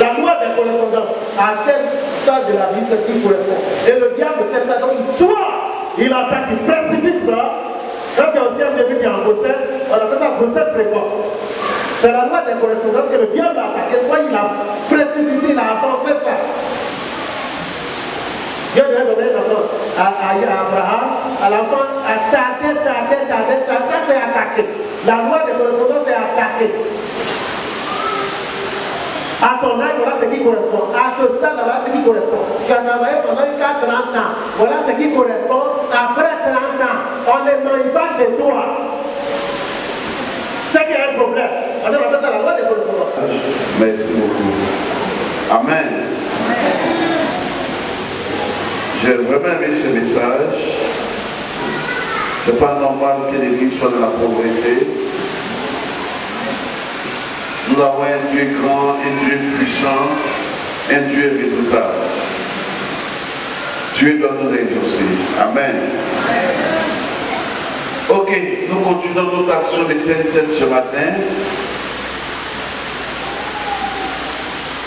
la loi de correspondance, à tel stade de la vie, c'est ce qui correspond. Et le diable sait ça, donc soit il attaque, il précipite ça. Quand tu es aussi un début, tu es en grossesse, on appelle ça grossesse précoce. C'est la loi des correspondances que le diable a attaqué, soit il a précipité, il a avancé ça. Dieu lui a donné un enfant à Abraham, à l'enfant a tardé, ça c'est attaqué. La loi des correspondances est attaquée. À ton âge, voilà ce qui correspond. À ton stade, voilà ce qui correspond. Tu as travaillé pendant 30 ans. Voilà ce qui correspond. Après 30 ans, on ne mange pas chez toi. C'est qu'il y a un problème. Parce qu'on appelle ça la loi des correspondances. Merci beaucoup. Amen. J'ai vraiment aimé ce message. C'est pas normal que l'Église soit dans la pauvreté. Nous avons un Dieu grand, un Dieu puissant, un Dieu redoutable. Dieu doit nous exaucer. Amen. Ok, nous continuons notre action des Saintes ce matin.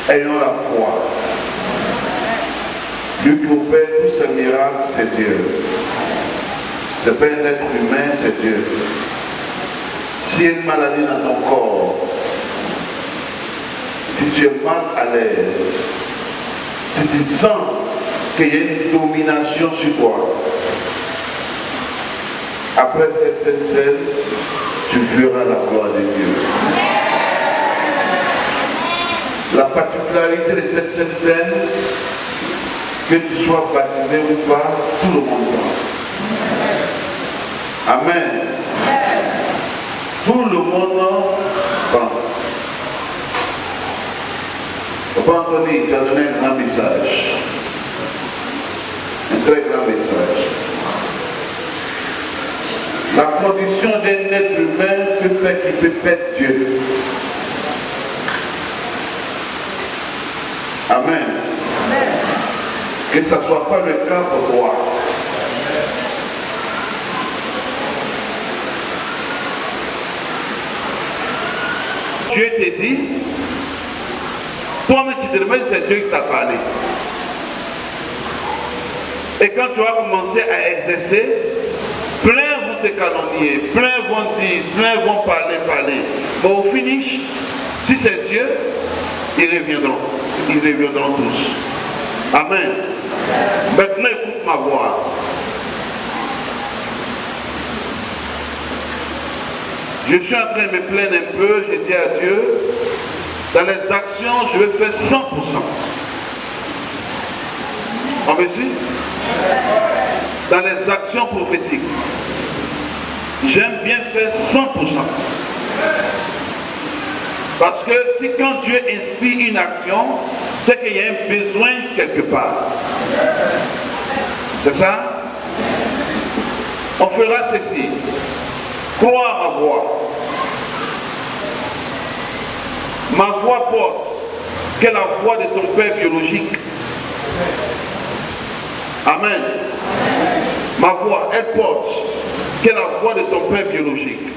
Ayons la foi. Dieu qui opère tous ces miracles, c'est Dieu. Ce n'est pas un être humain, c'est Dieu. S'il y a une maladie dans ton corps, si tu es mal à l'aise, si tu sens qu'il y a une domination sur toi, après cette sainte scène, tu feras la gloire de Dieu. La particularité de cette sainte scène, que tu sois baptisé ou pas, tout le monde va. Amen. Tout le monde va. Papa Anthony t'a donné un grand message. Un très grand message. La condition d'un être humain peut faire qu'il peut perdre Dieu. Amen. Que ça ne soit pas le cas pour toi. Dieu te dit, toi-même tu te demandes, c'est Dieu qui t'a parlé. Et quand tu vas commencer à exercer, plein vont te calomnier, plein vont dire, plein vont parler. Mais au finish, si c'est Dieu, ils reviendront tous. Amen. Maintenant, écoute ma voix. Je suis en train de me plaindre un peu, j'ai dit à Dieu, dans les actions, je vais faire 100%. On me suit? Dans les actions prophétiques, j'aime bien faire 100%. Parce que si quand Dieu inspire une action, c'est qu'il y a un besoin quelque part. C'est ça? On fera ceci. Crois à ma voix. Ma voix porte, que la voix de ton père biologique. Amen. Ma voix, elle porte, que la voix de ton père biologique.